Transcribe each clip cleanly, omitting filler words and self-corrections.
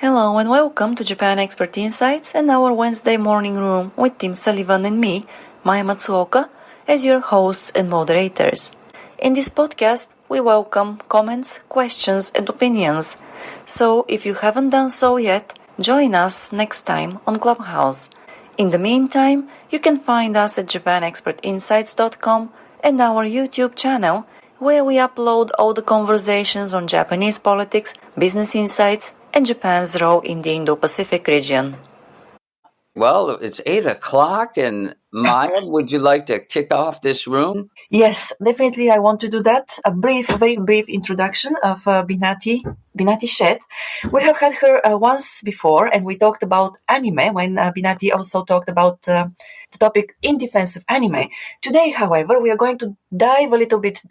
Hello and welcome to Japan Expert Insights and our Wednesday morning room with Tim Sullivan and me, Maya Matsuoka, as your hosts and moderators. In this podcast, we welcome comments, questions, and opinions. So if you haven't done so yet, join us next time on Clubhouse. In the meantime, you can find us at japanexpertinsights.com and our YouTube channel, where we upload all the conversations on Japanese politics, business insights, and Japan's role in the Indo-Pacific region. Well, it's 8 o'clock, and Maya, would you like to kick off this room? Yes, definitely I want to do that. A very brief introduction of Binati Shet. We have had her once before, and we talked about anime when Binati also talked about the topic in defense of anime. Today, however, we are going to dive a little bit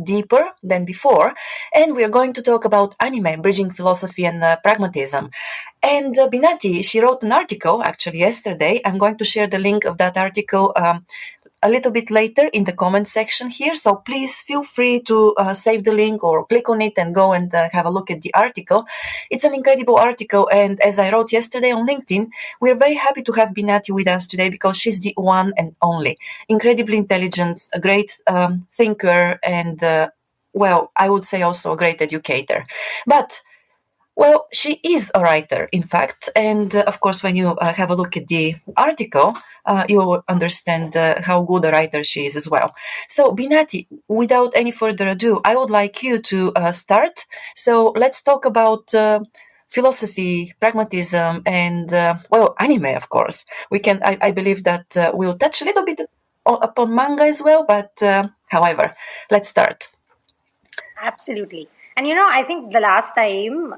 deeper than before, and we are going to talk about anime, bridging philosophy and pragmatism. And Binati, she wrote an article actually yesterday. I'm going to share the link of that article a little bit later in the comment section here. So please feel free to save the link or click on it and go and have a look at the article. It's an incredible article. And as I wrote yesterday on LinkedIn, we're very happy to have Binati with us today because she's the one and only. Incredibly intelligent, a great thinker, and I would say also a great educator. But well, she is a writer, in fact, and of course, when you have a look at the article, you will understand how good a writer she is as well. So, Binati, without any further ado, I would like you to start. So, let's talk about philosophy, pragmatism, and anime, of course. We can. I believe that we'll touch a little bit upon manga as well, but however, let's start. Absolutely. And I think the last time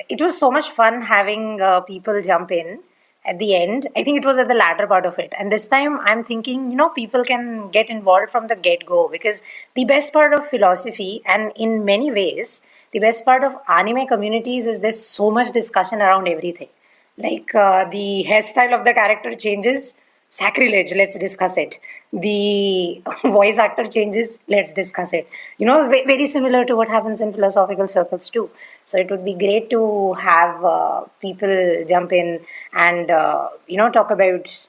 it was so much fun having people jump in at the end. I think it was at the latter part of it. And this time I'm thinking, people can get involved from the get-go, because the best part of philosophy, and in many ways, the best part of anime communities, is there's so much discussion around everything. Like the hairstyle of the character changes, sacrilege, let's discuss it. The voice actor changes, let's discuss it. Very similar to what happens in philosophical circles too. So it would be great to have people jump in and talk about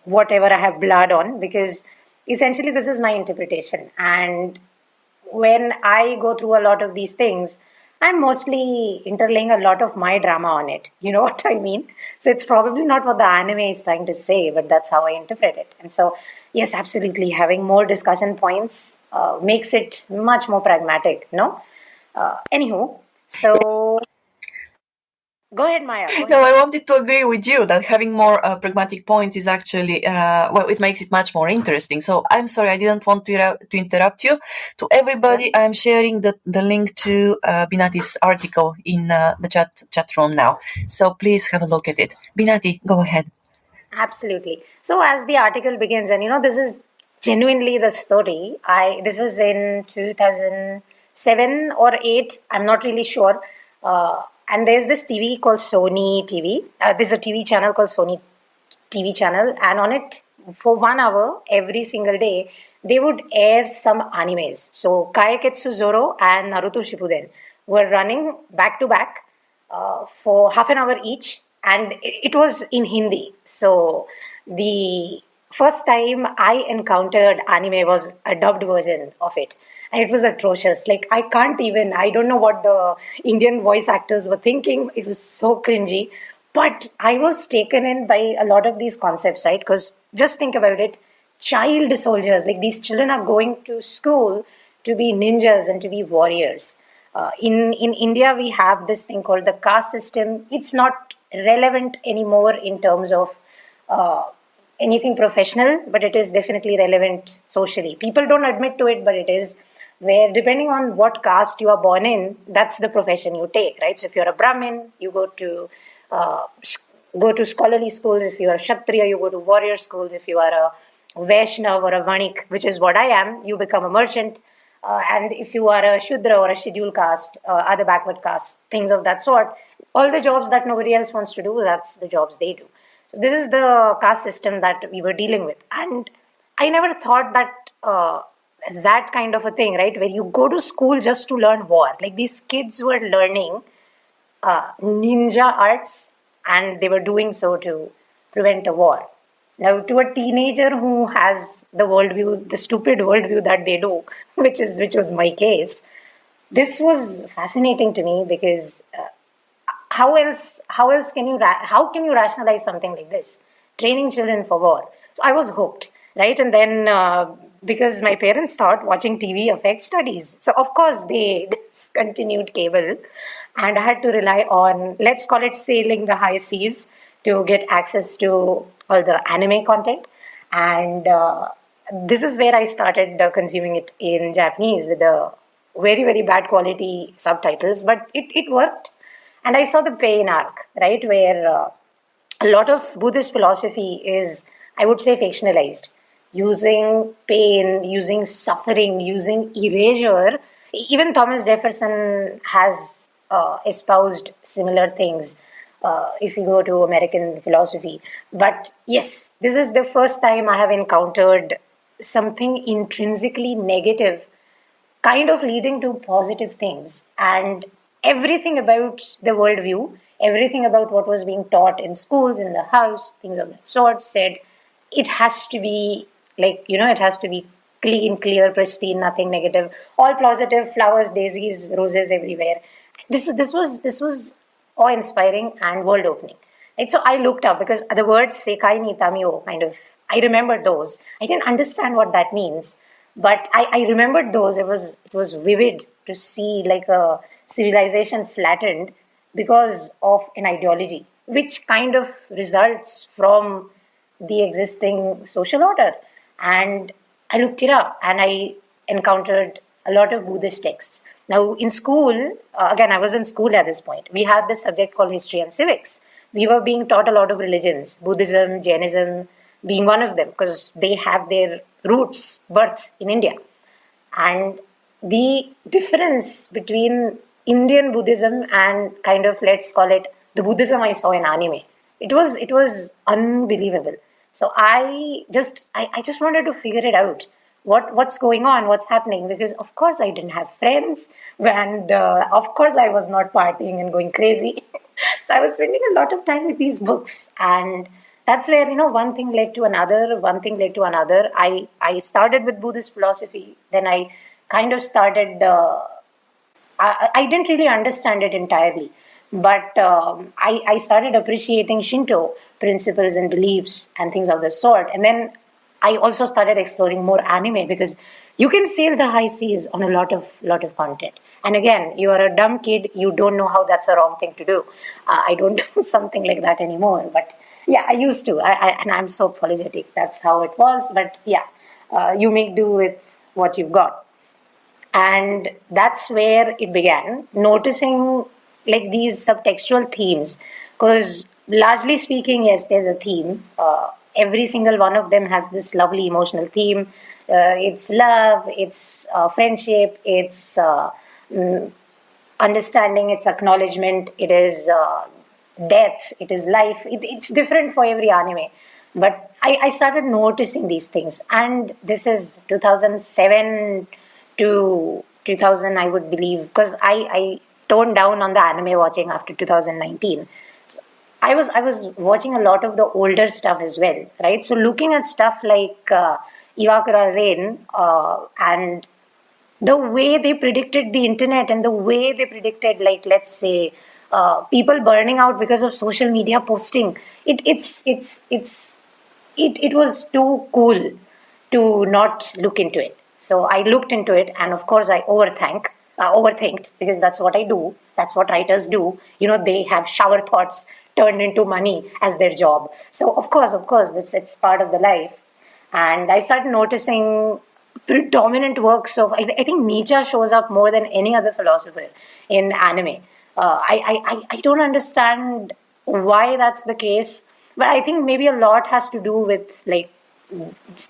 whatever I have blood on, because essentially this is my interpretation. And when I go through a lot of these things, I'm mostly interlaying a lot of my drama on it. You know what I mean? So it's probably not what the anime is trying to say, but that's how I interpret it. And so, yes, absolutely, having more discussion points makes it much more pragmatic, no? Anywho, so go ahead, Maya. No, I wanted to agree with you that having more pragmatic points is actually, it makes it much more interesting. So I'm sorry, I didn't want to interrupt you. To everybody, I'm sharing the link to Binati's article in the chat room now. So please have a look at it. Binati, go ahead. Absolutely. So as the article begins, and this is genuinely the story. This is in 2007 or 8. I'm not really sure. And there's this TV called Sony TV. There's a TV channel called Sony TV channel. And on it, for 1 hour every single day, they would air some animes. So Kaiketsu Zoro and Naruto Shippuden were running back to back for half an hour each. And it was in Hindi. So the first time I encountered anime was a dubbed version of it. And it was atrocious. Like, I don't know what the Indian voice actors were thinking. It was so cringy. But I was taken in by a lot of these concepts, right? Because just think about it. Child soldiers, like these children are going to school to be ninjas and to be warriors. In India, we have this thing called the caste system. It's not relevant anymore in terms of anything professional, but it is definitely relevant socially. People don't admit to it, but it is, where depending on what caste you are born in, that's the profession you take, right? So if you're a Brahmin, you go to scholarly schools. If you are a Kshatriya, you go to warrior schools. If you are a Vaishnav or a Vanik, which is what I am, you become a merchant. And if you are a Shudra or a scheduled caste, other backward caste, things of that sort, all the jobs that nobody else wants to do, that's the jobs they do. So this is the caste system that we were dealing with. And I never thought that that kind of a thing, right, where you go to school just to learn war. Like, these kids were learning ninja arts, and they were doing so to prevent a war. Now, to a teenager who has the worldview, the stupid worldview that they do, which was my case, this was fascinating to me because how else can you how can you rationalize something like this, training children for war? So I was hooked, right? And then because my parents thought watching TV affects studies, so of course they discontinued cable, and I had to rely on, let's call it, sailing the high seas to get access to all the anime content. And this is where I started consuming it in Japanese with the very, very bad quality subtitles, but it worked. And I saw the pain arc, right, where a lot of Buddhist philosophy is, I would say, fictionalized, using pain, using suffering, using erasure. Even Thomas Jefferson has espoused similar things. If you go to American philosophy. But yes, this is the first time I have encountered something intrinsically negative kind of leading to positive things. And everything about the worldview, everything about what was being taught in schools, in the house, things of that sort, said it has to be like, it has to be clean, clear, pristine, nothing negative, all positive, flowers, daisies, roses everywhere. This was awe inspiring and world opening. Right? So I looked up because the words Sekai ni Tamio kind of, I remembered those. I didn't understand what that means, but I remembered those. It was vivid to see like a civilization flattened because of an ideology, which kind of results from the existing social order. And I looked it up and I encountered a lot of Buddhist texts. Now, in school, again, I was in school at this point. We had this subject called history and civics. We were being taught a lot of religions, Buddhism, Jainism being one of them, because they have their roots, birth in India. And the difference between Indian Buddhism and kind of, let's call it, the Buddhism I saw in anime, it was unbelievable. So I just wanted to figure it out. What's going on? What's happening? Because of course I didn't have friends, and of course I was not partying and going crazy. So I was spending a lot of time with these books, and that's where one thing led to another, one thing led to another. I started with Buddhist philosophy, then I kind of started. I didn't really understand it entirely, but I started appreciating Shinto principles and beliefs and things of the sort. And then I also started exploring more anime because you can sail the high seas on a lot of content. And again, you are a dumb kid, you don't know how that's a wrong thing to do. I don't do something like that anymore, but yeah, I used to. And I'm so apologetic. That's how it was. But yeah, you make do with what you've got. And that's where it began, noticing like these subtextual themes. Because largely speaking, yes, there's a theme. Every single one of them has this lovely emotional theme. It's love, it's friendship, it's understanding, it's acknowledgement, it is death, it is life. It's different for every anime. But I started noticing these things. And this is 2007 to 2000, I would believe, because I toned down on the anime watching after 2019. I was watching a lot of the older stuff as well, right? So looking at stuff like Iwakura Rain and the way they predicted the internet and the way they predicted, like, let's say, people burning out because of social media posting, it was too cool to not look into it. So I looked into it, and of course I overthinked, because that's what I do. That's what writers do. They have shower thoughts turned into money as their job. So of course, it's part of the life. And I started noticing predominant works of, I think Nietzsche shows up more than any other philosopher in anime. I don't understand why that's the case, but I think maybe a lot has to do with, like,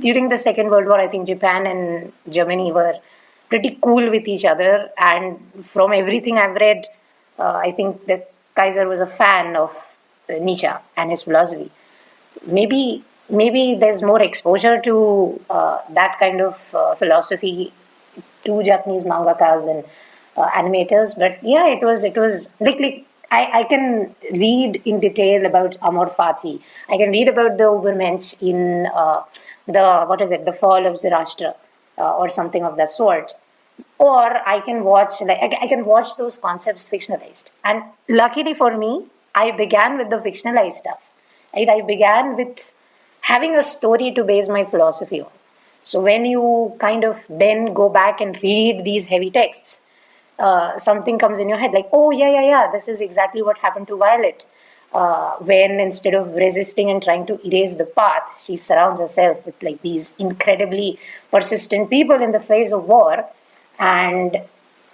during the Second World War, I think Japan and Germany were pretty cool with each other. And from everything I've read, I think that Kaiser was a fan of Nietzsche and his philosophy. Maybe there's more exposure to that kind of philosophy to Japanese mangakas and animators. But yeah, it was like I can read in detail about Amor Fati. I can read about the Ubermensch in the Fall of Zoroaster, or something of that sort. Or I can watch, I can watch those concepts fictionalized. And luckily for me, I began with the fictionalized stuff. Right? I began with having a story to base my philosophy on. So when you kind of then go back and read these heavy texts, something comes in your head like, oh, yeah, this is exactly what happened to Violet. When instead of resisting and trying to erase the path, she surrounds herself with like these incredibly persistent people in the face of war, and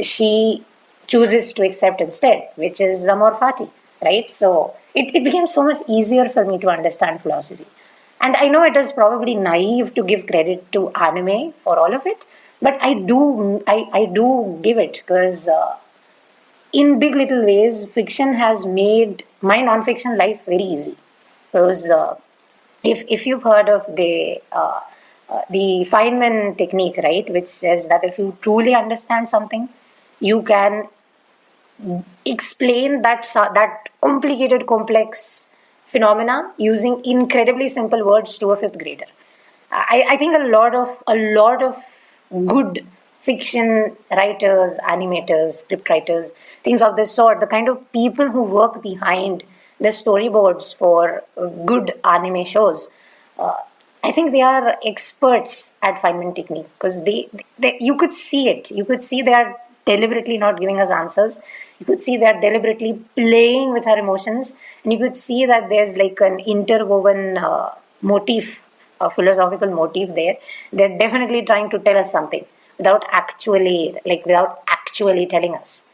she chooses to accept instead, which is Amor Fati, right? So it became so much easier for me to understand philosophy. And I know it is probably naive to give credit to anime for all of it, but I do give it because in big little ways, fiction has made my non-fiction life very easy. Because if you've heard of the Feynman technique, right, which says that if you truly understand something, you can explain that complicated, complex phenomena using incredibly simple words to a fifth grader. I think a lot of good fiction writers, animators, script writers, things of this sort, the kind of people who work behind the storyboards for good anime shows, uh, I think they are experts at Feynman technique because they you could see it. You could see they are deliberately not giving us answers. You could see they are deliberately playing with our emotions, and you could see that there's like an interwoven motif, a philosophical motif there. They're definitely trying to tell us something without actually telling us.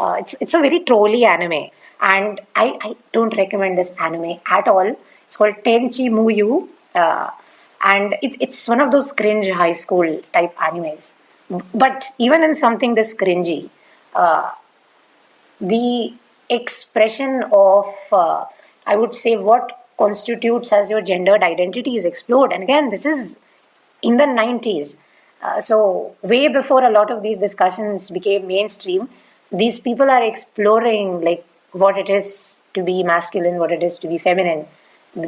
It's a very trolly anime, and I don't recommend this anime at all. It's called Tenchi Muyu, and it's one of those cringe high school type animes. But even in something this cringy, uh, the expression of, I would say, what constitutes as your gendered identity is explored. And again, this is in the 90s. So, way before a lot of these discussions became mainstream, these people are exploring like what it is to be masculine, what it is to be feminine.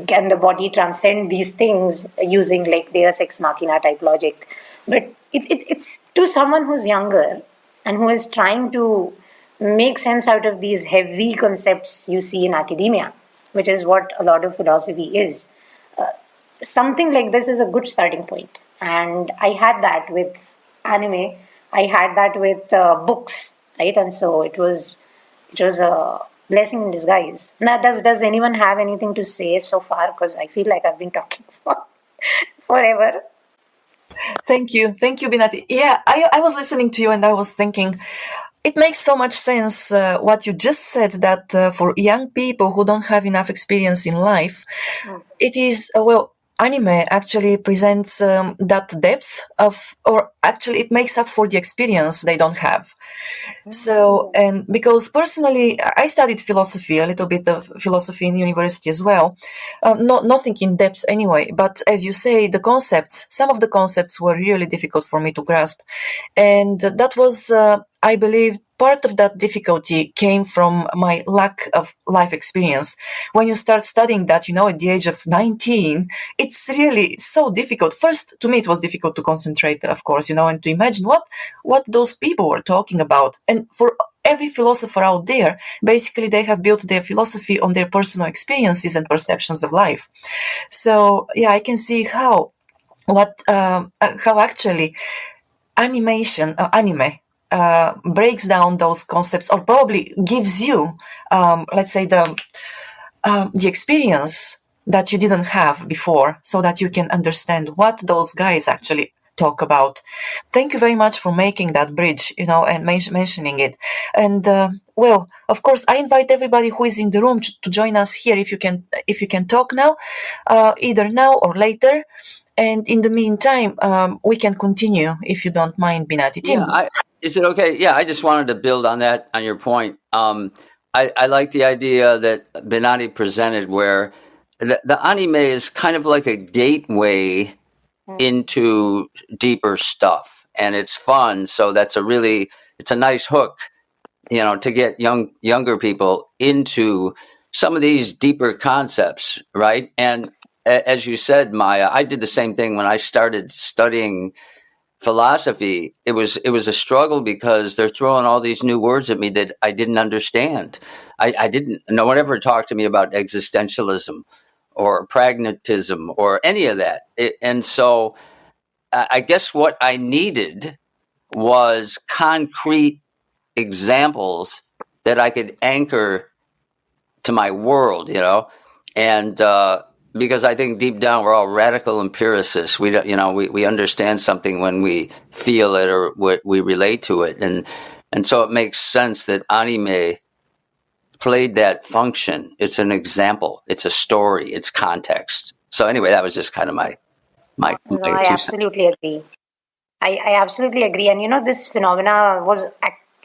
Can the body transcend these things using like Deus Ex Machina type logic? But it's to someone who's younger and who is trying to make sense out of these heavy concepts you see in academia, which is what a lot of philosophy is. Something like this is a good starting point. And I had that with anime. I had that with books, right? And so it was a blessing in disguise. Now, does anyone have anything to say so far? Because I feel like I've been talking for forever. Thank you, Binati. Yeah, I was listening to you and I was thinking, it makes so much sense what you just said that for young people who don't have enough experience in life, it is, anime actually presents that depth of, or actually it makes up for the experience they don't have. So, and because personally, I studied philosophy, a little bit of philosophy in university as well. Nothing in depth anyway, but as you say, some of the concepts were really difficult for me to grasp. And that was, I believe, part of that difficulty came from my lack of life experience. When you start studying that, at the age of 19, it's really so difficult. First, to me, it was difficult to concentrate, of course, and to imagine what those people were talking about. And for every philosopher out there, basically, they have built their philosophy on their personal experiences and perceptions of life. So, yeah, I can see how actually anime breaks down those concepts, or probably gives you, let's say, the experience that you didn't have before, so that you can understand what those guys actually talk about. Thank you very much for making that bridge, and mentioning it. And of course, I invite everybody who is in the room to join us here if you can talk now, either now or later. And in the meantime, we can continue if you don't mind, Binati. Tim. Yeah, is it okay? Yeah, I just wanted to build on that, on your point. I like the idea that Benatti presented, where the anime is kind of like a gateway into deeper stuff, and it's fun. So it's a nice hook to get younger people into some of these deeper concepts, right? And as you said, Maya, I did the same thing when I started studying philosophy. It was a struggle because they're throwing all these new words at me that I didn't understand. I didn't. No one ever talked to me about existentialism or pragmatism or any of that. And so I guess what I needed was concrete examples that I could anchor to my world, and because I think deep down we're all radical empiricists. We don't, we understand something when we feel it or we relate to it, and so it makes sense that anime played that function. It's an example. It's a story. It's context. So anyway, that was just kind of my No, I 2 cents. absolutely agree. I absolutely agree. And this phenomena was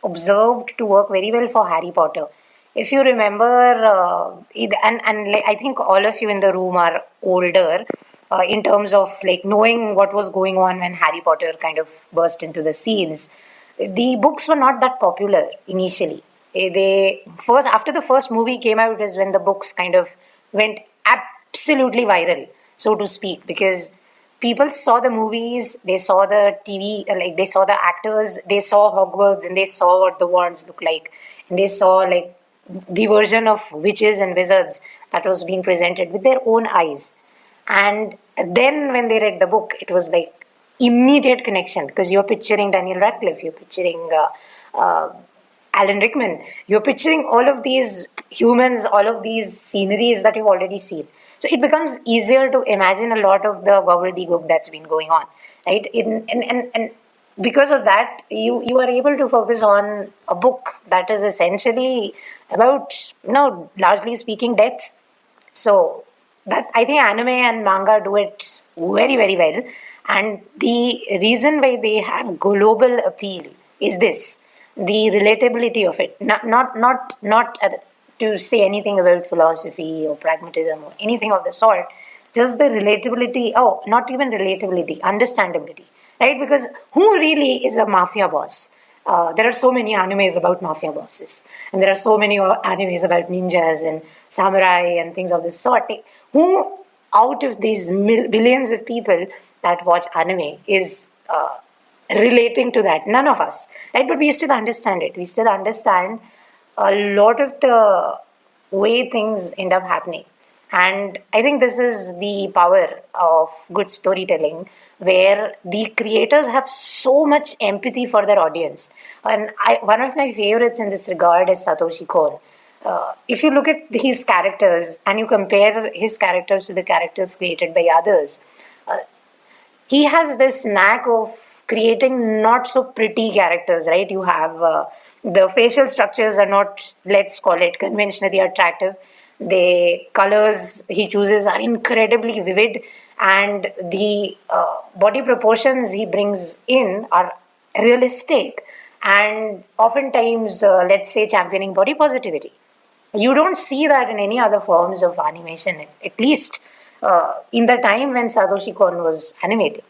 observed to work very well for Harry Potter. If you remember, and like, I think all of you in the room are older in terms of like knowing what was going on when Harry Potter kind of burst into the scenes. The books were not that popular initially. They first after the first movie came out is when the books kind of went absolutely viral, so to speak, because people saw the movies, they saw the TV, like they saw the actors, they saw Hogwarts, and they saw what the wands look like, and they saw like the version of witches and wizards that was being presented with their own eyes. And then when they read the book, it was like immediate connection because you're picturing Daniel Radcliffe, you're picturing Alan Rickman, you're picturing all of these humans, all of these sceneries that you've already seen. So it becomes easier to imagine a lot of the gobbledygook that's been going on, right? And because of that, you are able to focus on a book that is essentially about, largely speaking, death. So that I think anime and manga do it very, very well. And the reason why they have global appeal is this: the relatability of it. Not to say anything about philosophy or pragmatism or anything of the sort. Just the relatability. Oh, not even relatability, understandability, right? Because who really is a mafia boss? There are so many animes about mafia bosses, and there are so many animes about ninjas and samurai and things of this sort. Who out of these billions of people that watch anime is relating to that? None of us, right? But we still understand it. We still understand a lot of the way things end up happening. And I think this is the power of good storytelling, where the creators have so much empathy for their audience. And one of my favorites in this regard is Satoshi Kon. If you look at his characters and you compare his characters to the characters created by others, he has this knack of creating not so pretty characters, right? You have the facial structures are not, let's call it, conventionally attractive. The colors he chooses are incredibly vivid, and the body proportions he brings in are realistic and oftentimes, let's say, championing body positivity. You don't see that in any other forms of animation, at least in the time when Satoshi Kon was animating.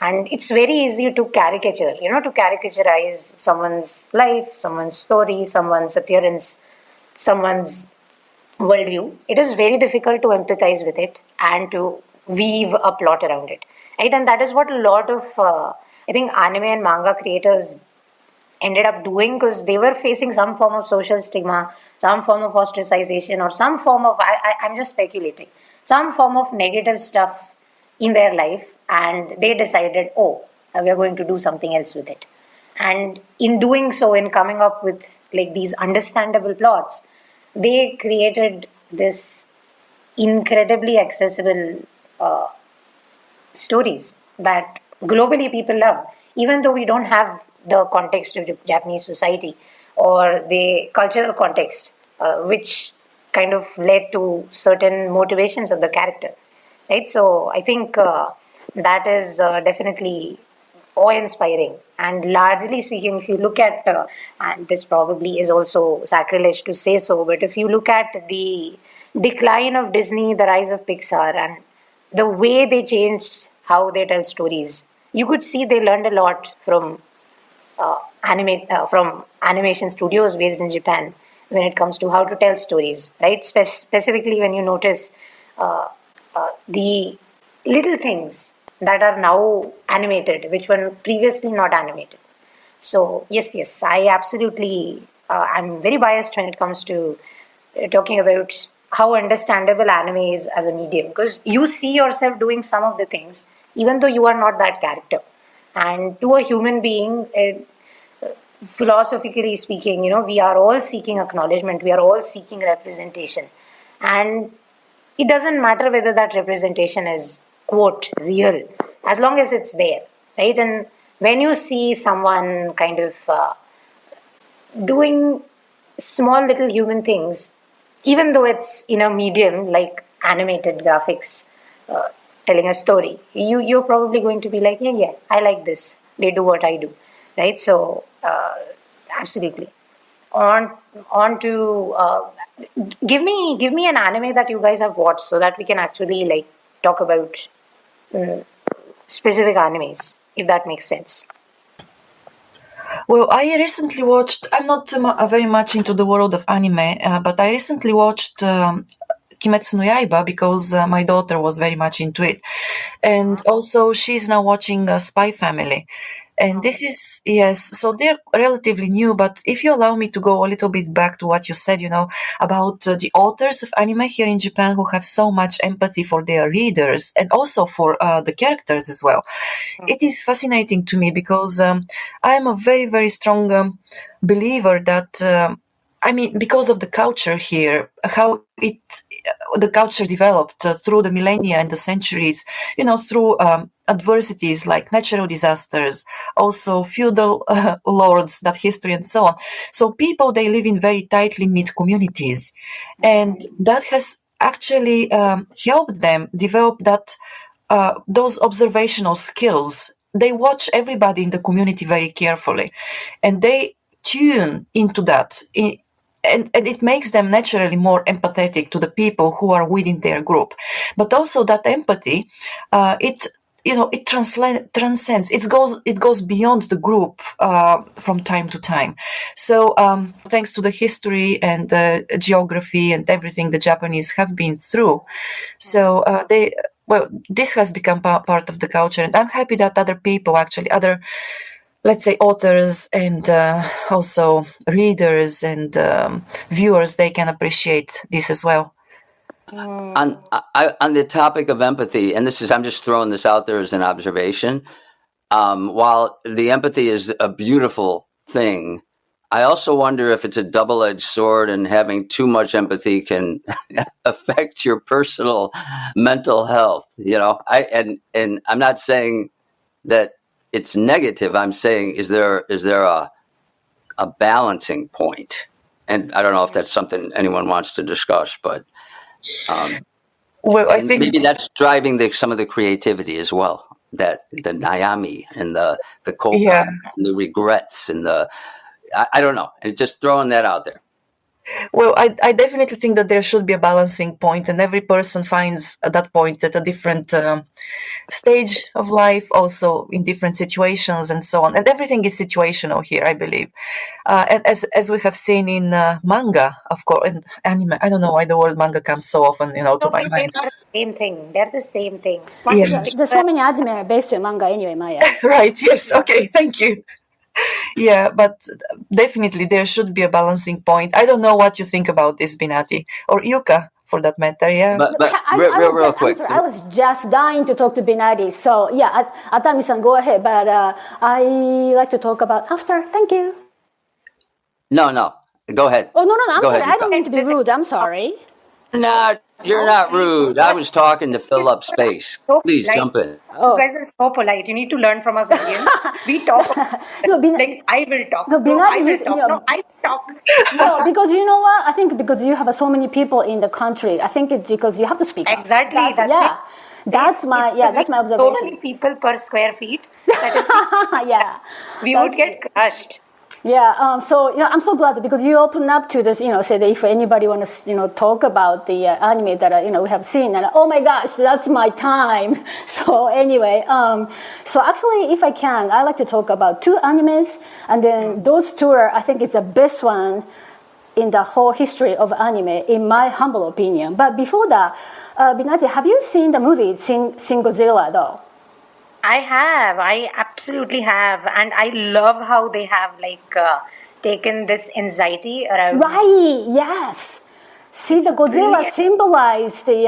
And it's very easy to caricature, to caricaturize someone's life, someone's story, someone's appearance, someone's worldview. It is very difficult to empathize with it and to weave a plot around it, right? And that is what a lot of, I think, anime and manga creators ended up doing, because they were facing some form of social stigma, some form of ostracization, or some form of, I'm just speculating, some form of negative stuff in their life, and they decided, oh, we are going to do something else with it. And in doing so, in coming up with like these understandable plots, they created this incredibly accessible stories that globally people love, even though we don't have the context of Japanese society or the cultural context, which kind of led to certain motivations of the character, right? So I think that is definitely awe-inspiring. And largely speaking, if you look at, and this probably is also sacrilege to say so, but if you look at the decline of Disney, the rise of Pixar, and the way they changed how they tell stories, you could see they learned a lot from animation studios based in Japan when it comes to how to tell stories, right? Specifically, when you notice the little things that are now animated, which were previously not animated. So yes, I absolutely. I'm very biased when it comes to talking about how understandable anime is as a medium, because you see yourself doing some of the things, even though you are not that character. And to a human being, philosophically speaking, we are all seeking acknowledgement, we are all seeking representation. And it doesn't matter whether that representation is, quote, real, as long as it's there, right? And when you see someone kind of doing small little human things, even though it's in a medium like animated graphics, uh, telling a story, you're probably going to be like, yeah, I like this. They do what I do, right? So absolutely. On on to give me an anime that you guys have watched so that we can actually like talk about specific animes, if that makes sense. Well, I recently watched. I'm not very much into the world of anime, but I recently watched Kimetsu no Yaiba because my daughter was very much into it, and also she's now watching Spy Family. And this is, yes, so they're relatively new, but if you allow me to go a little bit back to what you said, about the authors of anime here in Japan who have so much empathy for their readers and also for the characters as well. It is fascinating to me because I'm a very, very strong believer that. Because of the culture here, how the culture developed through the millennia and the centuries, through adversities like natural disasters, also feudal lords, that history and so on. So people, they live in very tightly knit communities. And that has actually helped them develop those observational skills. They watch everybody in the community very carefully and they tune into that. And it makes them naturally more empathetic to the people who are within their group. But also that empathy, it transcends. It goes beyond the group from time to time. So thanks to the history and the geography and everything the Japanese have been through, so this has become part of the culture, and I'm happy that other people, actually, other, let's say, authors and also readers and viewers, they can appreciate this as well. On the topic of empathy, and I'm just throwing this out there as an observation. While the empathy is a beautiful thing, I also wonder if it's a double-edged sword, and having too much empathy can affect your personal mental health. And I'm not saying that it's negative. I'm saying, is there a balancing point? And I don't know if that's something anyone wants to discuss, but Well, I think maybe that's driving some of the creativity as well. That the Nayami and the Koka, yeah. and the regrets and I don't know. And just throwing that out there. Well, I definitely think that there should be a balancing point, and every person finds that point at a different stage of life, also in different situations and so on. And everything is situational here, I believe. And as we have seen in manga, of course, and anime. I don't know why the word manga comes so often, to my mind. They are the same thing. They're the same thing. Yeah. There's so many anime are based on manga anyway, Maya. Right. Yes. Okay. Thank you. Yeah, but definitely there should be a balancing point. I don't know what you think about this, Binati, or Yuka, for that matter. Yeah. But real quick. I was just dying to talk to Binati. So yeah, Atami-san, go ahead. But I like to talk about after. Thank you. No. Go ahead. Oh, no. I'm Go sorry. ahead, I don't mean to be rude. I'm sorry. You're not rude. I was talking to fill up space. Please jump in. You guys are so polite. You need to learn from us Indians. We talk. Like I will talk. No, No, I will Binati, talk. No, I will talk. No, because you know what? I think because you have so many people in the country. I think it's because you have to speak up. Exactly. That's yeah. it. That's my So observation. many people per square feet. That is, Yeah. we would get crushed. Yeah, so I'm so glad because you open up to this. Say that if anybody want to talk about the anime that we have seen, and oh my gosh, that's my time. So anyway, so actually, if I can, I like to talk about two animes, and then those two are, I think, it's the best one in the whole history of anime, in my humble opinion. But before that, Binati, have you seen the movie Shin Godzilla though? I have. I absolutely have. And I love how they have taken this anxiety around. Right, yes. See, the Godzilla symbolized the,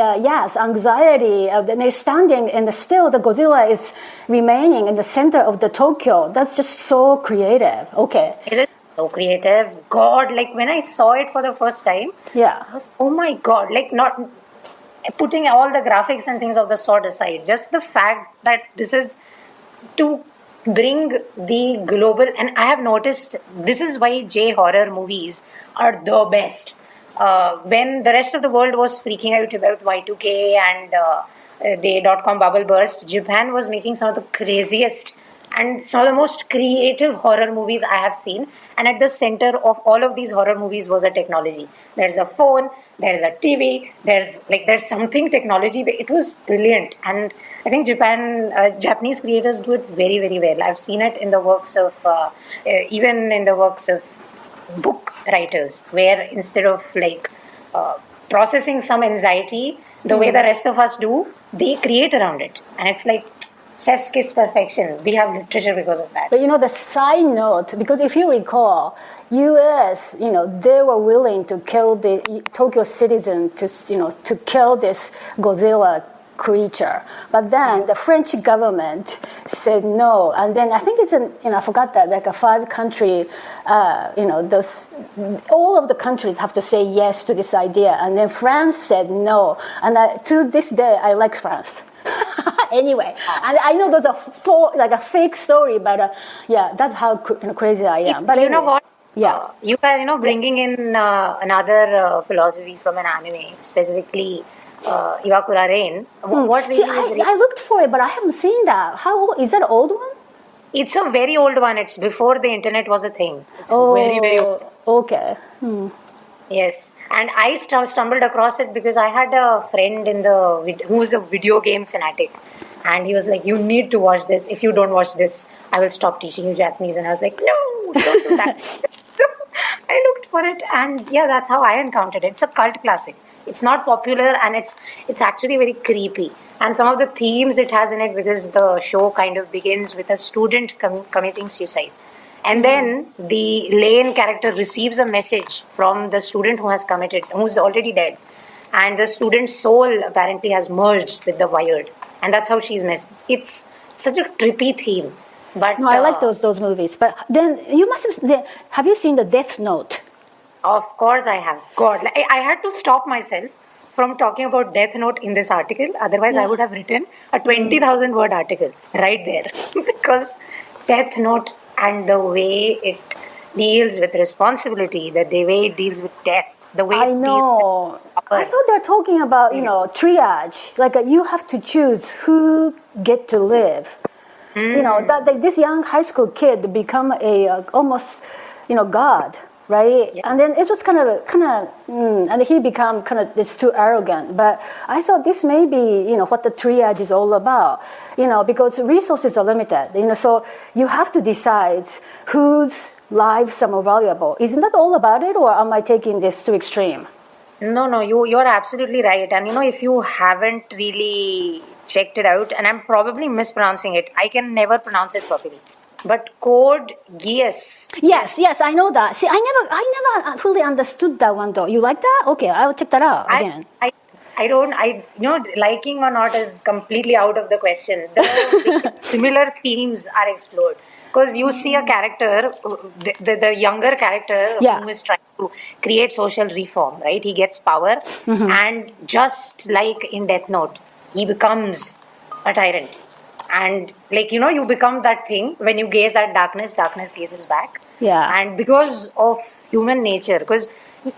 anxiety. And they're standing, and still the Godzilla is remaining in the center of the Tokyo. That's just so creative. Okay. It is so creative. God, like when I saw it for the first time, Yeah. I was, oh my God, like not putting all the graphics and things of the sort aside, just the fact that this is to bring the global, and I have noticed this is why J horror movies are the best. When the rest of the world was freaking out about Y2K and the .com bubble burst, Japan was making some of the craziest and some of the most creative horror movies I have seen. And at the center of all of these horror movies was a technology. There's a phone, there's a TV, there's something technology. It was brilliant, and I think Japanese creators do it very, very well. I've seen it in the works of even in the works of book writers, where instead of processing some anxiety the way the rest of us do, they create around it, and it's like chef's kiss perfection. We have literature because of that. But the side note, because if you recall, U.S., they were willing to kill the Tokyo citizen to kill this Godzilla creature. But then the French government said no. And then I think it's I forgot that, like a 5-country, all of the countries have to say yes to this idea. And then France said no. And to this day, I like France. Anyway, and I know there's a fake story, but that's how crazy I am. But you know what? Yeah, you are bringing in another philosophy from an anime, specifically Iwakura Rain. What really I looked for it, but I haven't seen that. How old is that? Old one? It's a very old one. It's before the internet was a thing. It's very, very old. Okay. Yes, and I stumbled across it because I had a friend who was a video game fanatic, and he was like, "You need to watch this. If you don't watch this, I will stop teaching you Japanese." And I was like, "No, don't do that." So I looked for it, and that's how I encountered it. It's a cult classic. It's not popular, and it's actually very creepy. And some of the themes it has in it, because the show kind of begins with a student committing suicide. And then the Lane character receives a message from the student who's already dead. And the student's soul apparently has merged with the wired. And that's how she's messaged. It's such a trippy theme. But no, I like those movies. But then you must have you seen the Death Note? Of course I have. God, I had to stop myself from talking about Death Note in this article. Otherwise, I would have written a 20,000 word article right there. Because Death Note and the way it deals with responsibility, the way it deals with death, the way I know. I thought they're talking about triage. Like you have to choose who get to live. That this young high school kid become a almost god, right? Yeah. And then it was kind of, and he become it's too arrogant. But I thought this may be what the triage is all about. Because resources are limited. So you have to decide whose lives are more valuable. Isn't that all about it, or am I taking this to extreme? No, you're absolutely right. And if you haven't really checked it out, and I'm probably mispronouncing it, I can never pronounce it properly. But Code Geass. Yes, I know that. See, I never fully understood that one though. You like that? Okay, I'll check that out again. Liking or not is completely out of the question. The similar themes are explored. Because you see a character, the younger character who is trying to create social reform, right? He gets power, and just like in Death Note, he becomes a tyrant. And you become that thing when you gaze at darkness gazes back. Yeah. And because of human nature, because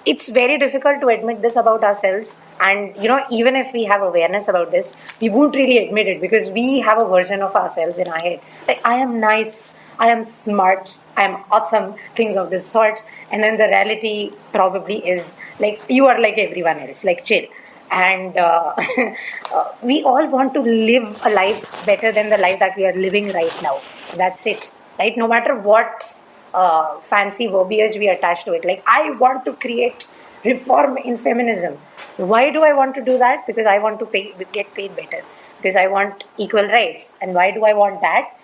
it's very difficult to admit this about ourselves. And, even if we have awareness about this, we won't really admit it because we have a version of ourselves in our head. Like, I am nice, I am smart, I am awesome, things of this sort. And then the reality probably is like, you are like everyone else, like chill. And we all want to live a life better than the life that we are living right now. That's it, right? No matter what fancy verbiage we attach to it. Like, I want to create reform in feminism. Why do I want to do that? Because I want to get paid better. Because I want equal rights. And why do I want that?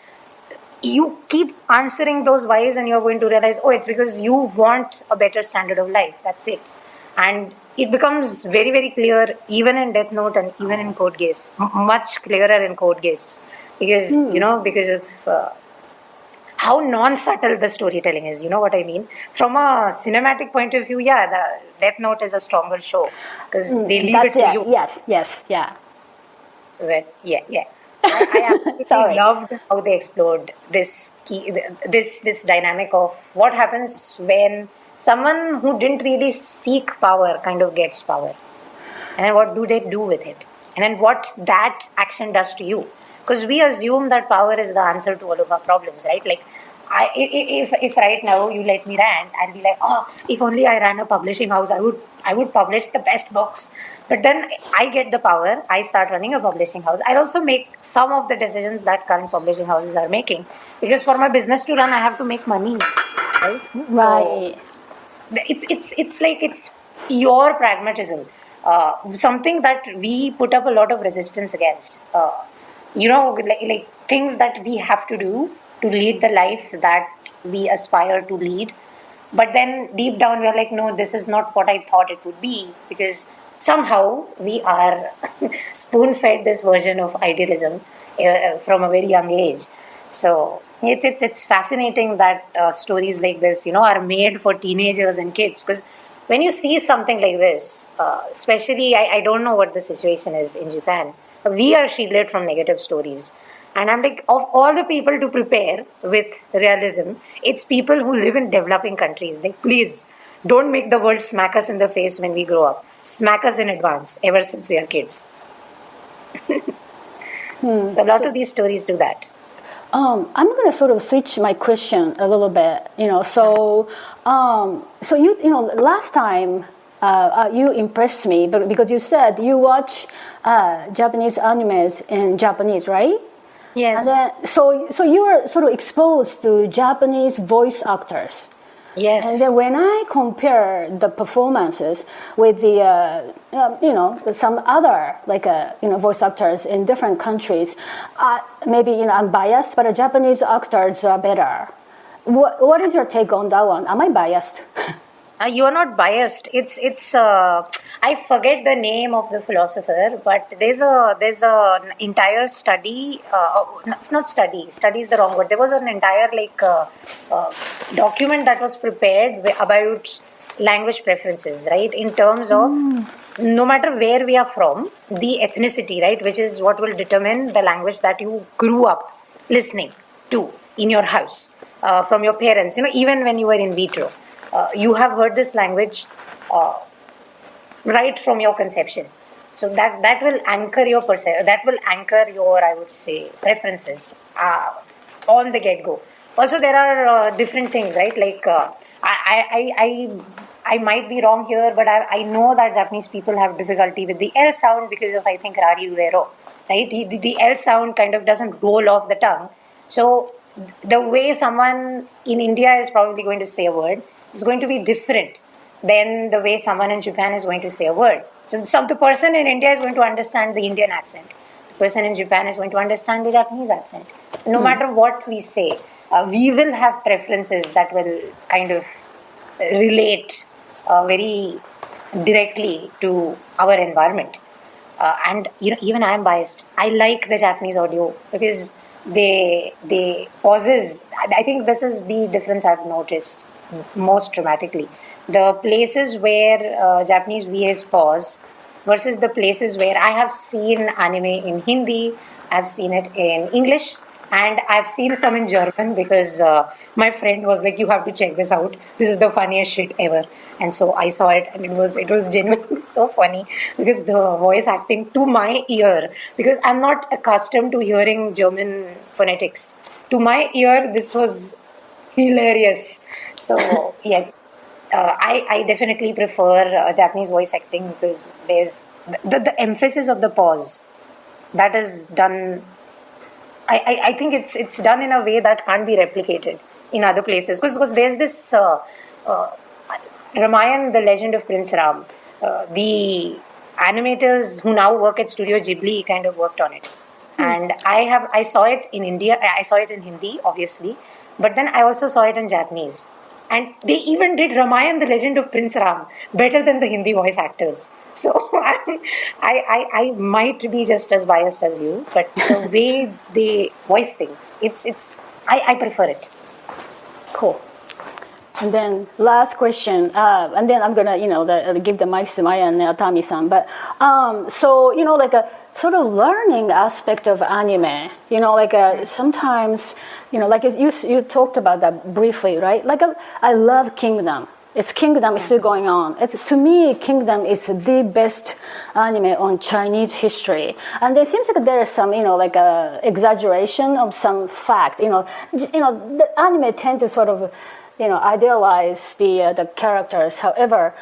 You keep answering those whys and you're going to realize, oh, it's because you want a better standard of life. That's it. And it becomes very, very clear, even in Death Note and even in Code Geass, much clearer in Code Geass. Because, because of how non-subtle the storytelling is, you know what I mean? From a cinematic point of view, yeah, the Death Note is a stronger show because they leave it to you. Yes, yeah. But yeah. I absolutely loved how they explored this dynamic of what happens when someone who didn't really seek power kind of gets power, and then what do they do with it, and then what that action does to you. Because we assume that power is the answer to all of our problems, right? Like, if right now you let me rant, I'll be like, oh, if only I ran a publishing house, I would publish the best books. But then I get the power, I start running a publishing house. I'll also make some of the decisions that current publishing houses are making. Because for my business to run, I have to make money, right? Right. So it's like it's pure pragmatism. Something that we put up a lot of resistance against. Like things that we have to do to lead the life that we aspire to lead. But then deep down, we're like, no, this is not what I thought it would be, because somehow we are spoon-fed this version of idealism from a very young age. So it's fascinating that stories like this, are made for teenagers and kids. Because when you see something like this, especially, I don't know what the situation is in Japan, we are shielded from negative stories. And I'm like, of all the people to prepare with realism, it's people who live in developing countries. Like, please, don't make the world smack us in the face when we grow up. Smack us in advance, ever since we are kids. So a lot of these stories do that. I'm going to sort of switch my question a little bit. So last time you impressed me, but because you said you watch Japanese animes in Japanese, right? Yes. And then, so you were sort of exposed to Japanese voice actors. Yes. And then when I compare the performances with the, some other voice actors in different countries, maybe I'm biased, but the Japanese actors are better. What is your take on that one? Am I biased? You're not biased. It's I forget the name of the philosopher, but there's an entire study. Not study. Study is the wrong word. There was an entire document that was prepared about language preferences, right? In terms of no matter where we are from, the ethnicity, right, which is what will determine the language that you grew up listening to in your house from your parents. Even when you were in vitro. You have heard this language right from your conception, so that will anchor your I would say, preferences on the get-go. Also, there are different things, right? Like I might be wrong here, but I know that Japanese people have difficulty with the L sound because of, I think, Rari Urero, right? The L sound kind of doesn't roll off the tongue. So the way someone in India is probably going to say a word is going to be different than the way someone in Japan is going to say a word. So the person in India is going to understand the Indian accent. The person in Japan is going to understand the Japanese accent. No matter what we say, we will have preferences that will kind of relate very directly to our environment. And even I am biased. I like the Japanese audio because they pauses. I think this is the difference I've noticed most dramatically. The places where Japanese VAs pause versus the places where I have seen anime in Hindi, I've seen it in English, And I've seen some in German because my friend was like, "You have to check this out. This is the funniest shit ever." And so I saw it, and it was genuinely so funny because the voice acting to my ear, because I'm not accustomed to hearing German phonetics. To my ear, this was hilarious. So yes, I definitely prefer Japanese voice acting because there's the emphasis of the pause that is done. I think it's done in a way that can't be replicated in other places, because there's this uh, Ramayan, the Legend of Prince Ram. The animators who now work at Studio Ghibli kind of worked on it, and I saw it in India. I saw it in Hindi, obviously, but then I also saw it in Japanese. And they even did Ramayan, the Legend of Prince Ram, better than the Hindi voice actors. So I might be just as biased as you, but the way they voice things, I prefer it. Cool. And then last question, and then I'm gonna, give the mic to Maya and Tami-san. But so like a sort of learning aspect of anime. Sometimes, like you talked about that briefly, right? I love Kingdom. Kingdom is still going on. To me, Kingdom is the best anime on Chinese history. And there seems like there is some, like a exaggeration of some fact. The anime tend to sort of, idealize the characters. However,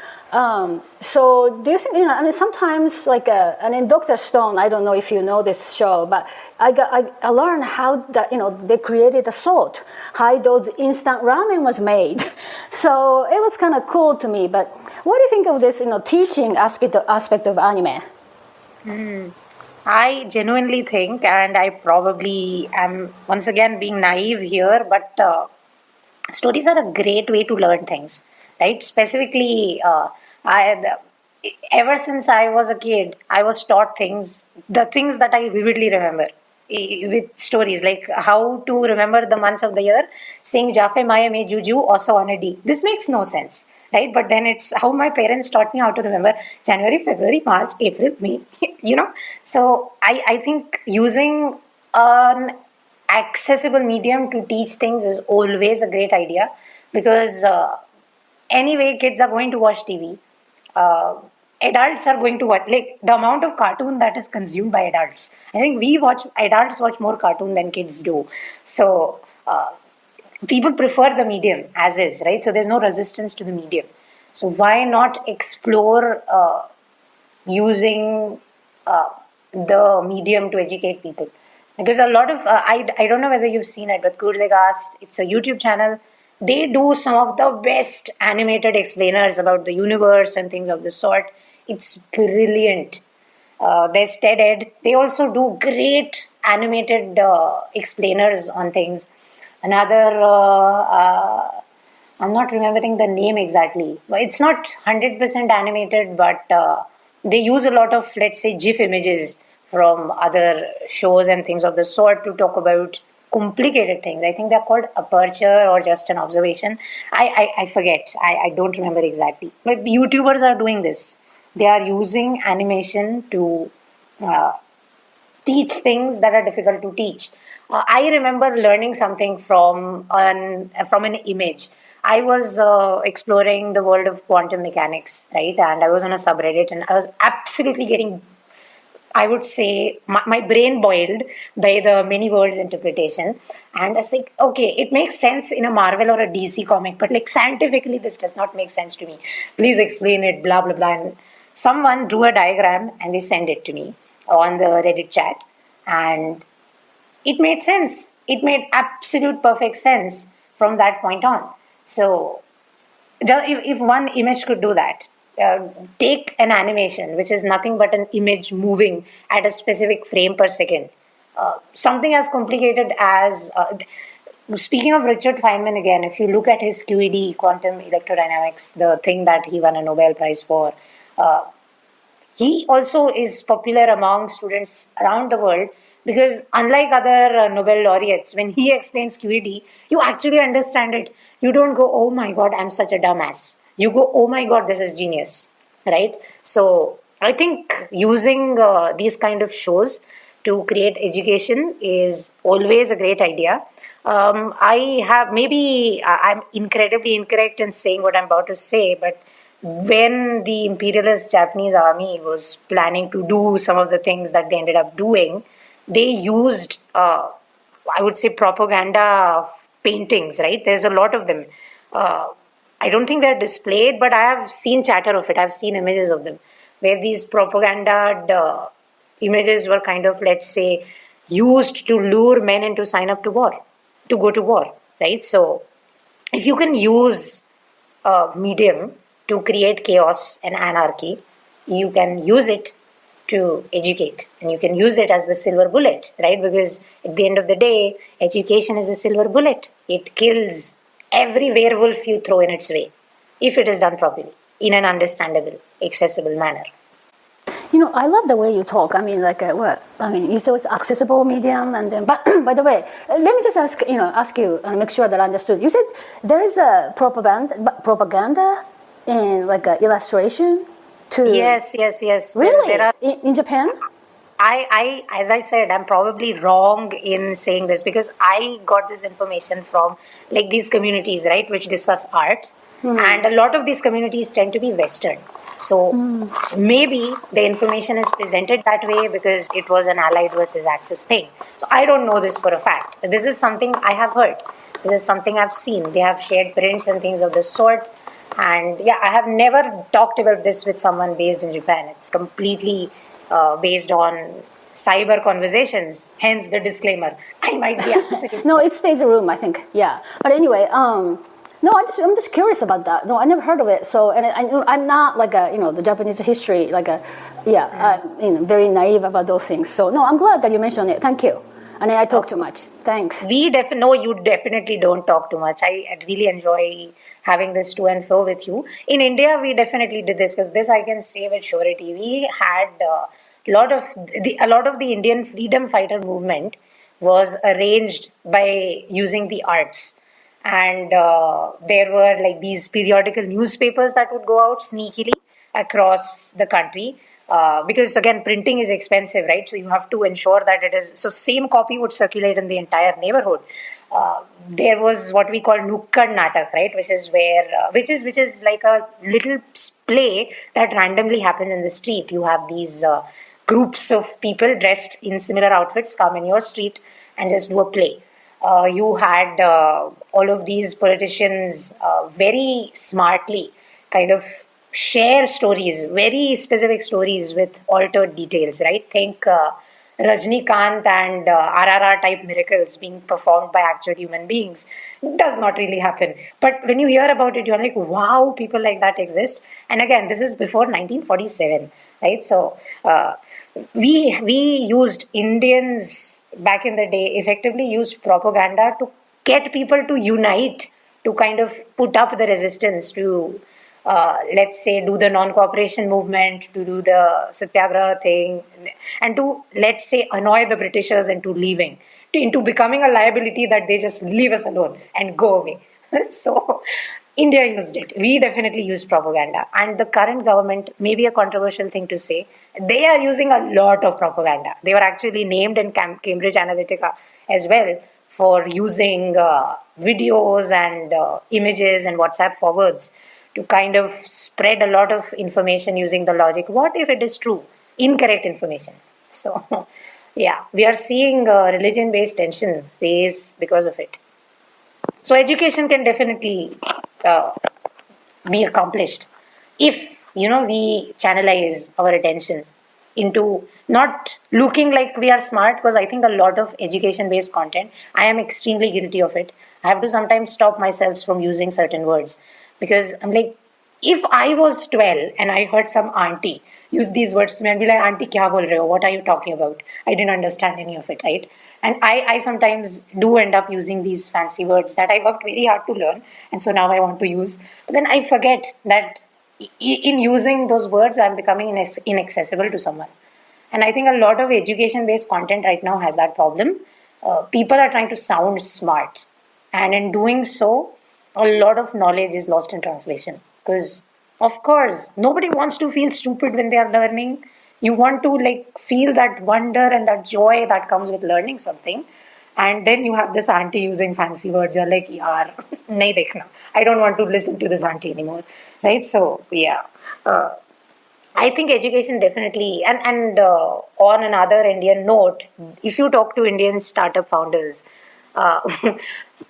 so do you think, I mean, sometimes and in Dr. Stone, I don't know if you know this show, but I learned how that, they created the salt, how those instant ramen was made. So it was kind of cool to me. But what do you think of this, teaching aspect of anime? I genuinely think, and I probably am once again being naive here, but stories are a great way to learn things, right? Specifically, ever since I was a kid, I was taught the things that I vividly remember with stories, like how to remember the months of the year, saying Jafe Maya Me Juju also on a D. This makes no sense, right? But then it's how my parents taught me how to remember January, February, March, April, May, So I think using an accessible medium to teach things is always a great idea, because anyway, kids are going to watch TV. Uh, Adults are going to watch, like the amount of cartoon that is consumed by adults. I think adults watch more cartoon than kids do. So people prefer the medium as is, right? So there's no resistance to the medium. So why not explore using the medium to educate people? Because a lot of I don't know whether you've seen it, but Kurlegast, it's a YouTube channel. They do some of the best animated explainers about the universe and things of the sort. It's brilliant. There's TED Ed. They also do great animated explainers on things. Another I'm not remembering the name exactly. It's not 100% animated, but they use a lot of, let's say, GIF images from other shows and things of the sort to talk about complicated things. I think they're called Aperture or Just an Observation. I forget. I don't remember exactly. But YouTubers are doing this. They are using animation to uh, teach things that are difficult to teach. I remember learning something from an image. I was exploring the world of quantum mechanics, right? And I was on a subreddit, and I was absolutely getting, I would say, my brain boiled by the many worlds interpretation. And I was like, okay, it makes sense in a Marvel or a DC comic, but like scientifically, this does not make sense to me. Please explain it, blah, blah, blah. And someone drew a diagram and they sent it to me on the Reddit chat. And it made sense. It made absolute perfect sense from that point on. So if one image could do that, take an animation which is nothing but an image moving at a specific frame per second, something as complicated as speaking of Richard Feynman again, if you look at his QED, quantum electrodynamics, the thing that he won a Nobel Prize for, uh, he also is popular among students around the world, because unlike other Nobel laureates, when he explains QED, you actually understand it. You don't go, oh my god, I'm such a dumbass. You go, oh my god, this is genius, right? So I think using these kind of shows to create education is always a great idea. I'm incredibly incorrect in saying what I'm about to say, but when the imperialist Japanese army was planning to do some of the things that they ended up doing, they used, I would say, propaganda paintings, right? There's a lot of them. Uh, I don't think they're displayed, but I have seen chatter of it. I've seen images of them where these propaganda images were kind of, let's say, used to lure men into sign up to war, to go to war, right? So if you can use a medium to create chaos and anarchy, you can use it to educate, and you can use it as the silver bullet, right? Because at the end of the day, education is a silver bullet. It kills every werewolf you throw in its way if it is done properly in an understandable, accessible manner. I love the way you talk. I mean, you say it's accessible medium, and then, but by the way, let me just ask you and make sure that I understood. You said there is a propaganda in like a illustration to. Yes. Really? There are. In Japan? As I said, I'm probably wrong in saying this because I got this information from like these communities, right, which discuss art, and a lot of these communities tend to be Western. So maybe the information is presented that way because it was an Allied versus Axis thing. So I don't know this for a fact. This is something I have heard. This is something I've seen. They have shared prints and things of this sort. And yeah, I have never talked about this with someone based in Japan. It's completely based on cyber conversations, hence the disclaimer. I might be absolutely. No, it stays a room, I think. Yeah. But anyway, no, I'm just curious about that. No, I never heard of it. So, and I'm not like the Japanese history, I'm very naive about those things. So, no, I'm glad that you mentioned it. Thank you. And I talk too much. Thanks. No, you definitely don't talk too much. I really enjoy having this to and fro with you. In India, we definitely did this because this I can say with surety. We had a lot of the Indian freedom fighter movement was arranged by using the arts. And there were like these periodical newspapers that would go out sneakily across the country. Because again, printing is expensive, right? So you have to ensure that it is. So same copy would circulate in the entire neighborhood. There was what we call Nukkad Natak, right? Which is where, which is like a little play that randomly happens in the street. You have these groups of people dressed in similar outfits come in your street and just do a play. You had all of these politicians very smartly kind of share stories, very specific stories with altered details, right? Think Rajnikant and RRR type miracles being performed by actual human beings does not really happen. But when you hear about it, you're like, wow, people like that exist. And again, this is before 1947, right? So we used Indians back in the day effectively used propaganda to get people to unite, to kind of put up the resistance to let's say do the non-cooperation movement, to do the satyagraha thing, and to, let's say, annoy the Britishers into leaving, into becoming a liability that they just leave us alone and go away. So India used it. We definitely used propaganda. And the current government, maybe a controversial thing to say, they are using a lot of propaganda. They were actually named in Cambridge Analytica as well for using videos and images and WhatsApp forwards to kind of spread a lot of information using the logic, what if it is true? Incorrect information. So, yeah, we are seeing religion-based tension raise because of it. So, education can definitely be accomplished if, we channelize our attention into not looking like we are smart, because I think a lot of education-based content, I am extremely guilty of it. I have to sometimes stop myself from using certain words. Because I'm like, if I was 12 and I heard some auntie use these words to me, I'd be like, Auntie, kya bol rahe ho? What are you talking about? I didn't understand any of it, right? And I sometimes do end up using these fancy words that I worked very hard to learn. And so now I want to use. But then I forget that in using those words, I'm becoming inaccessible to someone. And I think a lot of education-based content right now has that problem. People are trying to sound smart. And in doing so, a lot of knowledge is lost in translation. Because, of course, nobody wants to feel stupid when they are learning. You want to like feel that wonder and that joy that comes with learning something. And then you have this auntie using fancy words. You're like, yaar, nahi dekhna. I don't want to listen to this auntie anymore. Right? So, yeah. Uh, I think education definitely, and on another Indian note, if you talk to Indian startup founders, uh,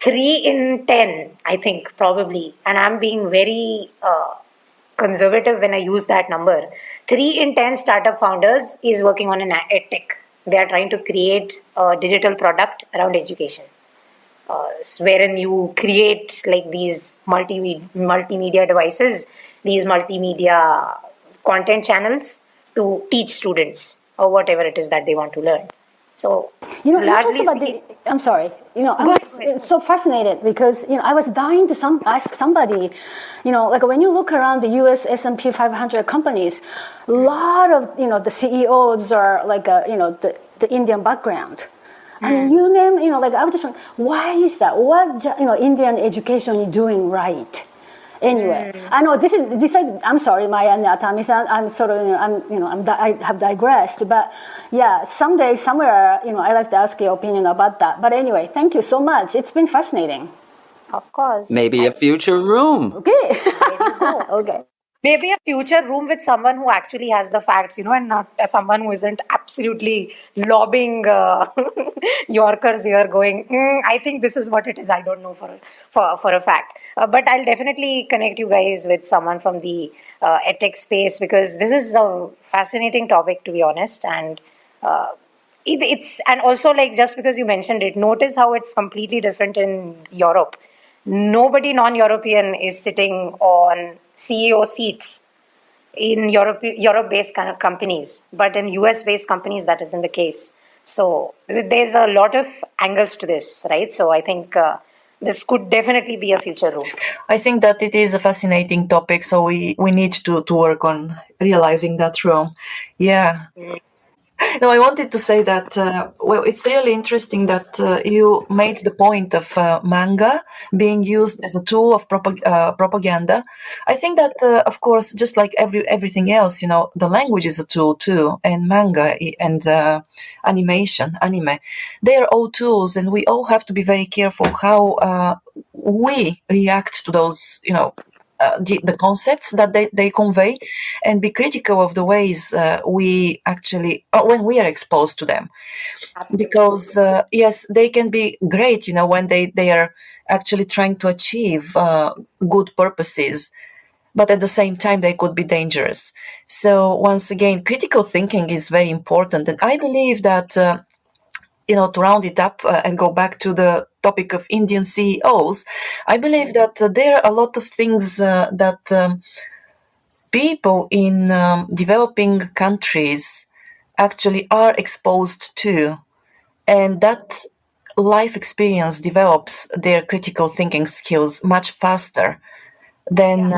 3 in 10, I think probably, and I'm being very conservative when I use that number. 3 in 10 startup founders is working on an edtech. They are trying to create a digital product around education, wherein you create like these multimedia devices, these multimedia content channels to teach students or whatever it is that they want to learn. So, You talked largely about speaking, I'm sorry. I go was ahead. so fascinated because I was dying to ask somebody. Like when you look around the U.S. S&P 500 companies, a lot of the CEOs are like the Indian background. I mean, you name like I was just wondering, why is that? What Indian education is doing right? Anyway, I know this is. I'm sorry, Maya and Atami-san. I'm sort of, I have digressed, but yeah, someday, somewhere, I like to ask your opinion about that. But anyway, thank you so much. It's been fascinating. Of course. Maybe a future room. Okay. There you go. Okay. Maybe a future room with someone who actually has the facts, and not someone who isn't absolutely lobbing Yorkers here, going, I think this is what it is. I don't know for a fact. But I'll definitely connect you guys with someone from the edtech space because this is a fascinating topic, to be honest. And uh, it's and also like just because you mentioned it, notice how it's completely different in Europe. Nobody non-European is sitting on CEO seats in Europe-based kind of companies, but in US-based companies that isn't the case. So there's a lot of angles to this, right? So I think this could definitely be a future room. I think that it is a fascinating topic, so we need to work on realizing that room. Yeah. No, I wanted to say that, well, it's really interesting that you made the point of manga being used as a tool of propaganda. I think that, of course, just like everything else, the language is a tool too, and manga and anime, they are all tools, and we all have to be very careful how we react to those, the concepts that they convey and be critical of the ways we actually when we are exposed to them Absolutely. because yes, they can be great when they are actually trying to achieve good purposes, but at the same time they could be dangerous. So once again, critical thinking is very important, and I believe that to round it up and go back to the topic of Indian CEOs, I believe that there are a lot of things that people in developing countries actually are exposed to, and that life experience develops their critical thinking skills much faster than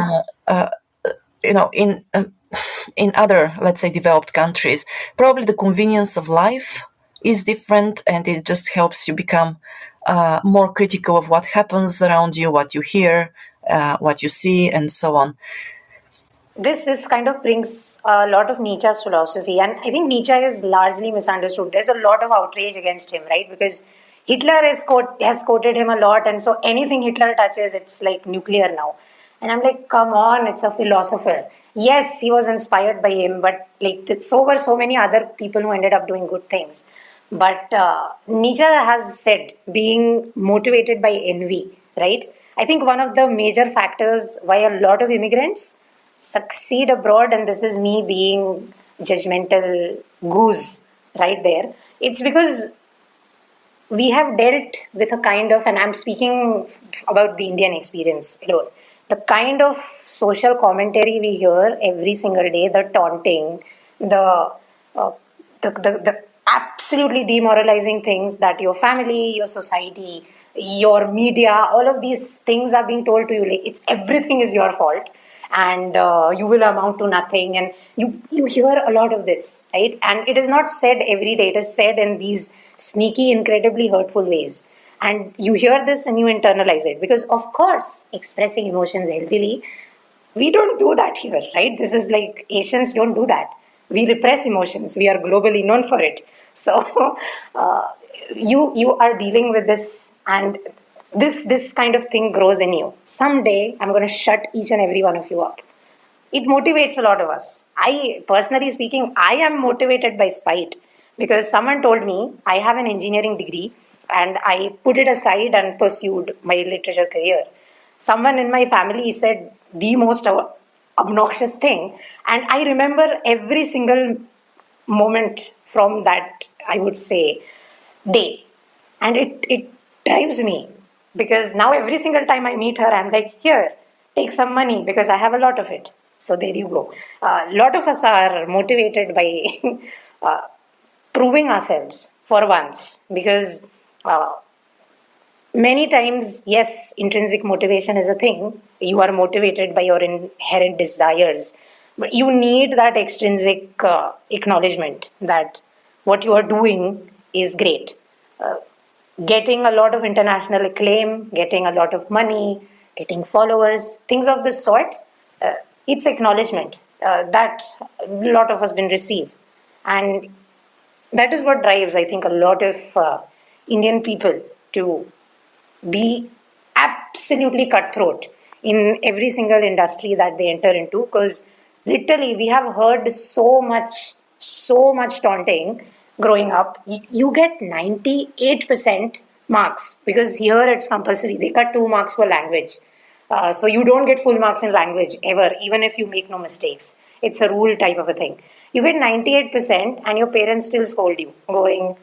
in other, let's say, developed countries. Probably the convenience of life is different, and it just helps you become more critical of what happens around you, what you hear, what you see, and so on. This kind of brings a lot of Nietzsche's philosophy, and I think Nietzsche is largely misunderstood. There's a lot of outrage against him, right? Because Hitler has quoted him a lot, and so anything Hitler touches, it's like nuclear now. And I'm like, come on, it's a philosopher. Yes, he was inspired by him, but like so were so many other people who ended up doing good things. But Nietzsche has said being motivated by envy, right? I think one of the major factors why a lot of immigrants succeed abroad, and this is me being judgmental goose right there, it's because we have dealt with a kind of, and I'm speaking about the Indian experience alone, the kind of social commentary we hear every single day, the taunting, the uh, the absolutely demoralizing things that your family, your society, your media, all of these things are being told to you, like it's everything is your fault, and you will amount to nothing, and you hear a lot of this, right? And it is not said every day, it is said in these sneaky, incredibly hurtful ways, and you hear this and you internalize it, because of course expressing emotions healthily, we don't do that here, right? This is like Asians don't do that. We repress emotions. We are globally known for it. So you are dealing with this, and this kind of thing grows in you. Someday I'm going to shut each and every one of you up. It motivates a lot of us. I, personally speaking, I am motivated by spite, because someone told me I have an engineering degree and I put it aside and pursued my literature career. Someone in my family said the most obnoxious thing, and I remember every single moment from that, I would say, day. And it drives me, because now every single time I meet her, I'm like, here, take some money because I have a lot of it. So there you go. A lot of us are motivated by uh, proving ourselves for once, because many times, yes, intrinsic motivation is a thing. You are motivated by your inherent desires, but you need that extrinsic acknowledgement that what you are doing is great. Getting a lot of international acclaim, getting a lot of money, getting followers, things of this sort, it's acknowledgement that a lot of us didn't receive. And that is what drives, I think, a lot of Indian people to be absolutely cutthroat in every single industry that they enter into, because literally we have heard so much taunting growing up. You get 98% marks, because here it's compulsory. They cut 2 marks for language. So you don't get full marks in language ever, even if you make no mistakes. It's a rule type of a thing. You get 98% and your parents still scold you, going,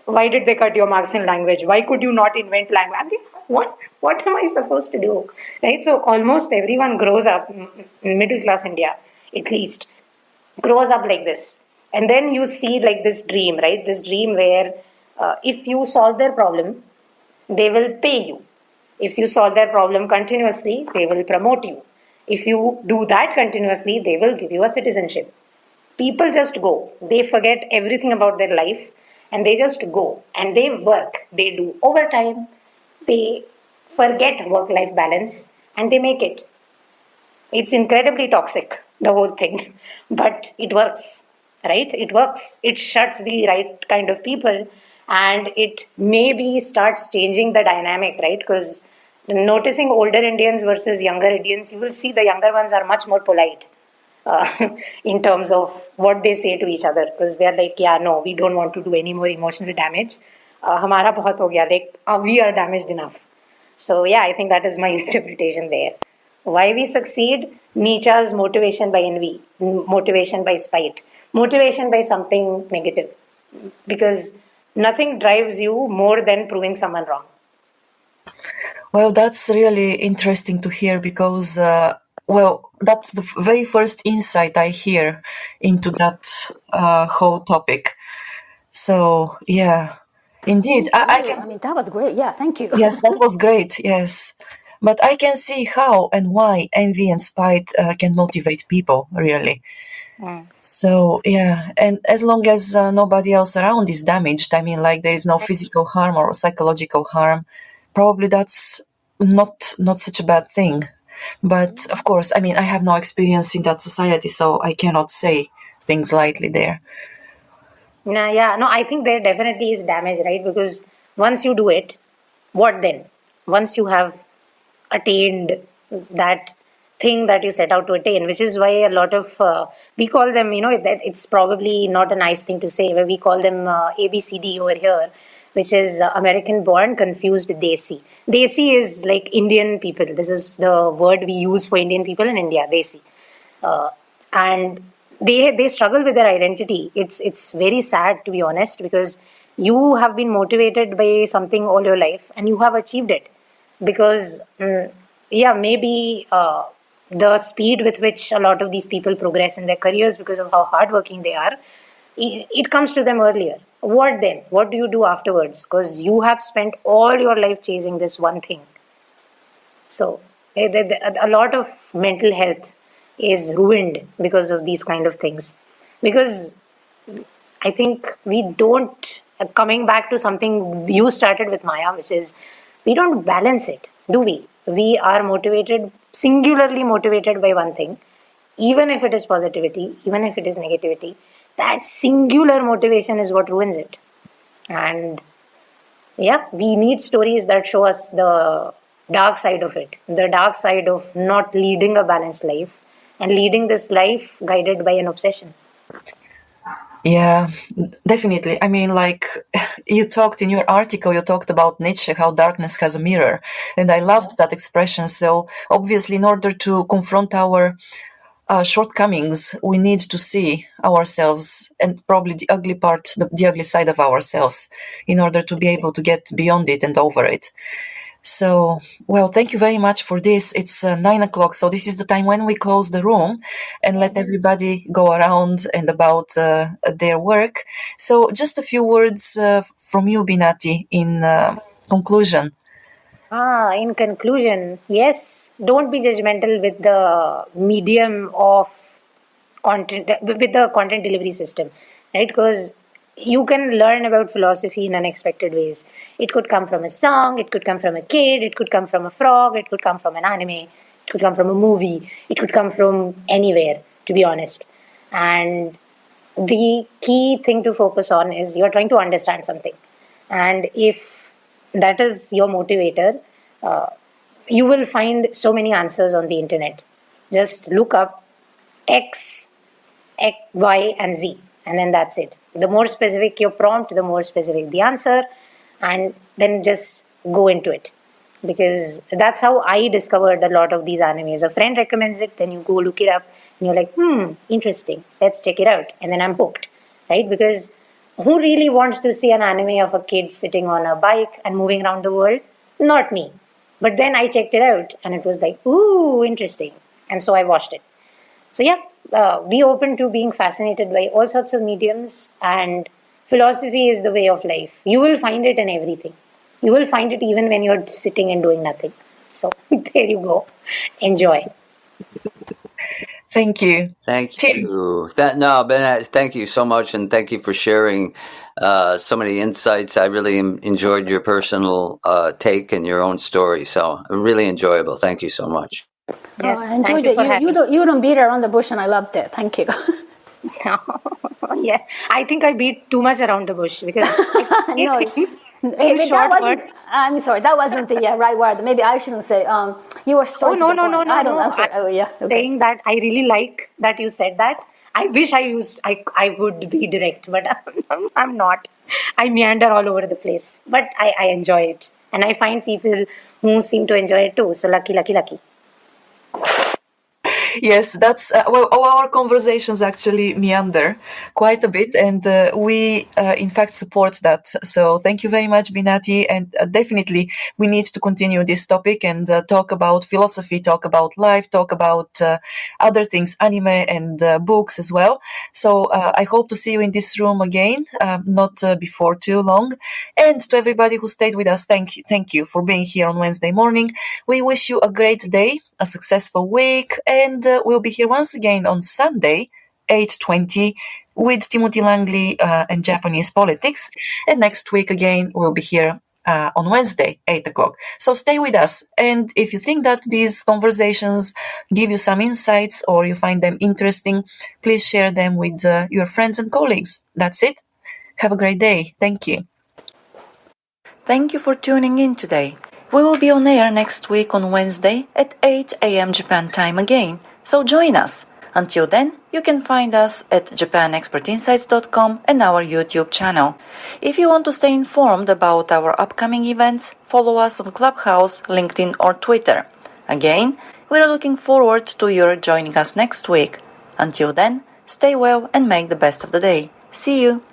why did they cut your marks in language? Why could you not invent language? I mean, what am I supposed to do? Right? So almost everyone grows up in middle class India, at least, grows up like this. And then you see like this dream, right? This dream where if you solve their problem, they will pay you. If you solve their problem continuously, they will promote you. If you do that continuously, they will give you a citizenship. People just go. They forget everything about their life and they just go and they work. They do overtime. They forget work life balance and they make it. It's incredibly toxic, the whole thing, but it works, right? It works. It shuts the right kind of people, and it maybe starts changing the dynamic, right? Because noticing older Indians versus younger Indians, you will see the younger ones are much more polite in terms of what they say to each other, because they're like, yeah, no, we don't want to do any more emotional damage. हमारा बहुत हो गया, like we are damaged enough. So yeah, I think that is my interpretation there. Why we succeed? Nietzsche's motivation by envy, motivation by spite, motivation by something negative. Because nothing drives you more than proving someone wrong. Well, that's really interesting to hear because, that's the very first insight I hear into that whole topic. So, yeah, indeed. I mean, that was great. Yeah, thank you. Yes, that was great. Yes. But I can see how and why envy and spite can motivate people, really. So, yeah. And as long as nobody else around is damaged, I mean, like there is no physical harm or psychological harm, probably that's not such a bad thing. But of course, I mean, I have no experience in that society, so I cannot say things lightly there. No, yeah, no, I think there definitely is damage, right? Because once you do it, what then? Once you have attained that thing that you set out to attain, which is why a lot of we call them, that it's probably not a nice thing to say, but we call them ABCD over here, which is American born, confused, Desi. Desi is like Indian people. This is the word we use for Indian people in India, Desi. And they struggle with their identity. It's very sad, to be honest, because you have been motivated by something all your life and you have achieved it. Because yeah, maybe the speed with which a lot of these people progress in their careers, because of how hardworking they are, it comes to them earlier. What then? What do you do afterwards? Because you have spent all your life chasing this one thing. So a lot of mental health is ruined because of these kind of things. Because I think we don't, coming back to something you started with, Maya, which is we don't balance it, do we? We are motivated, singularly motivated by one thing. even if it is positivity, even if it is negativity, that singular motivation is what ruins it. And yeah, we need stories that show us the dark side of it, the dark side of not leading a balanced life and leading this life guided by an obsession. Yeah, definitely. I mean, like you talked in your article, you talked about Nietzsche, how darkness has a mirror. And I loved that expression. So, obviously, in order to confront our shortcomings, we need to see ourselves and probably the ugly part, the ugly side of ourselves, in order to be able to get beyond it and over it. So, well, thank you very much for this. It's 9 o'clock, so this is the time when we close the room and let everybody go around and about their work. So, just a few words from you, Binati, in conclusion. In conclusion, yes, don't be judgmental with the medium of content, with the content delivery system, right? Because you can learn about philosophy in unexpected ways. It could come from a song, it could come from a kid, it could come from a frog, it could come from an anime, it could come from a movie, it could come from anywhere, to be honest. And the key thing to focus on is you're trying to understand something. And if that is your motivator, uh, you will find so many answers on the internet. Just look up X, Y, and Z, and then that's it. The more specific your prompt, the more specific the answer, and then just go into it. Because that's how I discovered a lot of these animes. A friend recommends it, then you go look it up, and you're like, interesting, let's check it out. And then I'm hooked, right? Because who really wants to see an anime of a kid sitting on a bike and moving around the world? Not me. But then I checked it out, and it was like, ooh, interesting. And so I watched it. So yeah, be open to being fascinated by all sorts of mediums, and philosophy is the way of life. You will find it in everything. You will find it even when you're sitting and doing nothing. So there you go. Enjoy. Thank you. Thank you. Ben, thank you so much, and thank you for sharing so many insights. I really enjoyed your personal take and your own story. So really enjoyable. Thank you so much. Yes, I enjoyed thank you it. for You don't beat around the bush, and I loved it. Thank you. Yeah, I think I beat too much around the bush because No, things Hey, in that short wasn't, words. I'm sorry, that wasn't the right word. Maybe I shouldn't say. You were straight to the point. I don't know. I'm sorry. Oh yeah. Okay. Saying that I really like that you said that. I wish I would be direct, but I'm not. I meander all over the place, but I enjoy it, and I find people who seem to enjoy it too. So lucky, lucky, lucky. Yes, that's well, all our conversations actually meander quite a bit, and we in fact support that. So thank you very much, Binati, and definitely we need to continue this topic and talk about philosophy, talk about life, talk about other things, anime and books as well. So I hope to see you in this room again, not before too long. And to everybody who stayed with us, thank you for being here on Wednesday morning. We wish you a great day, a successful week, and we'll be here once again on Sunday, 8:20, with Timothy Langley and Japanese politics. And next week again, we'll be here on Wednesday, 8 o'clock. So stay with us. And if you think that these conversations give you some insights or you find them interesting, please share them with your friends and colleagues. That's it. Have a great day. Thank you. Thank you for tuning in today. We will be on air next week on Wednesday at 8 a.m. Japan time again, so join us. Until then, you can find us at japanexpertinsights.com and our YouTube channel. If you want to stay informed about our upcoming events, follow us on Clubhouse, LinkedIn or Twitter. Again, we are looking forward to your joining us next week. Until then, stay well and make the best of the day. See you!